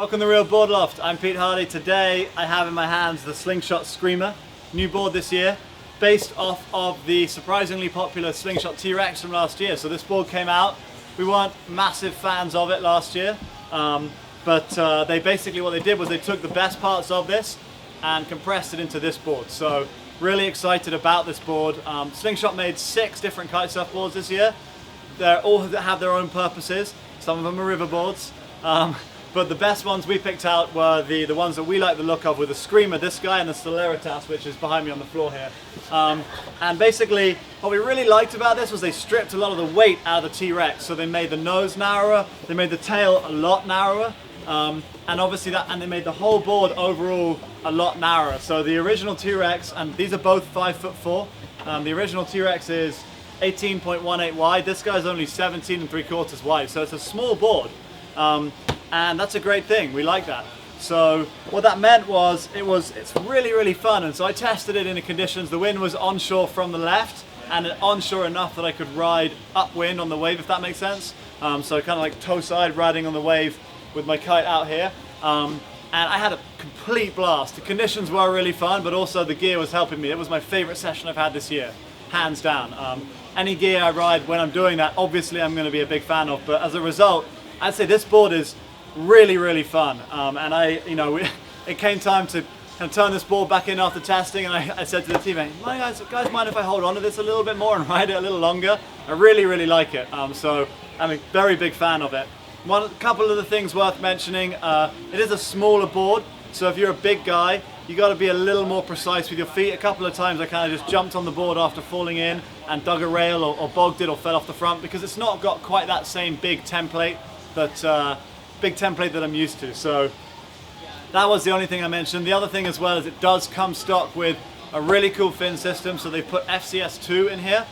Welcome to the Real Board Loft. I'm Pete Hardy. Today I have in my hands the Slingshot Screamer, new board this year, based off of the surprisingly popular Slingshot T-Rex from last year. So this board came out. We weren't massive fans of it last year, but they basically, what they did was they took the best parts of this and compressed it into this board. So really excited about this board. Slingshot made 6 different kite surf boards this year. They all have their own purposes. Some of them are river boards. But the best ones we picked out were the ones that we like the look of, with the Screamer, this guy, and the Celeritas, which is behind me on the floor here. And basically, what we really liked about this was they stripped a lot of the weight out of the T-Rex. So they made the nose narrower, they made the tail a lot narrower, and obviously and they made the whole board overall a lot narrower. So the original T-Rex, and these are both 5'4". The original T-Rex is 18.18 wide. This guy's only 17 3/4 wide, so it's a small board. And that's a great thing. We like that. So what that meant was it's really fun. And so I tested it in the conditions. The wind was onshore from the left and onshore enough that I could ride upwind on the wave, if that makes sense. So kind of like toe side riding on the wave with my kite out here. And I had a complete blast. The conditions were really fun, but also the gear was helping me. It was my favorite session I've had this year, hands down. Any gear I ride when I'm doing that, obviously I'm going to be a big fan of, but as a result, I'd say this board is really fun. And it came time to kind of turn this board back in after testing, and I said to the teammate, guys mind if I hold on to this a little bit more and ride it a little longer? I really like it. So I'm a very big fan of it. A couple of the things worth mentioning, it is a smaller board, so if you're a big guy, you got to be a little more precise with your feet. A couple of times I kind of just jumped on the board after falling in and dug a rail or bogged it or fell off the front, because it's not got quite that same big template that I'm used to. So that was the only thing I mentioned. The other thing as well is it does come stock with a really cool fin system. So they put FCS2 in here,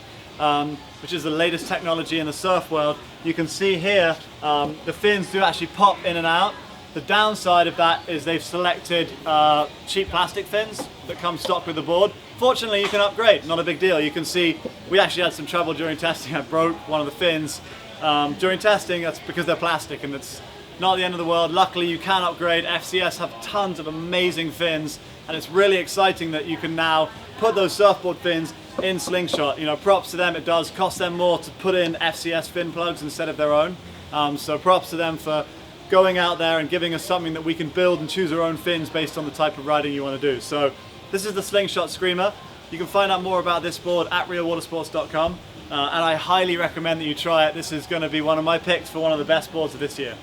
which is the latest technology in the surf world. You can see here the fins do actually pop in and out. The downside of that is they've selected cheap plastic fins that come stock with the board. Fortunately, you can upgrade, not a big deal. You can see we actually had some trouble during testing. I broke one of the fins during testing. That's because they're plastic, and it's not the end of the world. Luckily, you can upgrade. FCS have tons of amazing fins, and it's really exciting that you can now put those surfboard fins in Slingshot. You know, props to them. It does cost them more to put in FCS fin plugs instead of their own. So props to them for going out there and giving us something that we can build and choose our own fins based on the type of riding you want to do. So this is the Slingshot Screamer. You can find out more about this board at realwatersports.com, and I highly recommend that you try it. This is going to be one of my picks for one of the best boards of this year.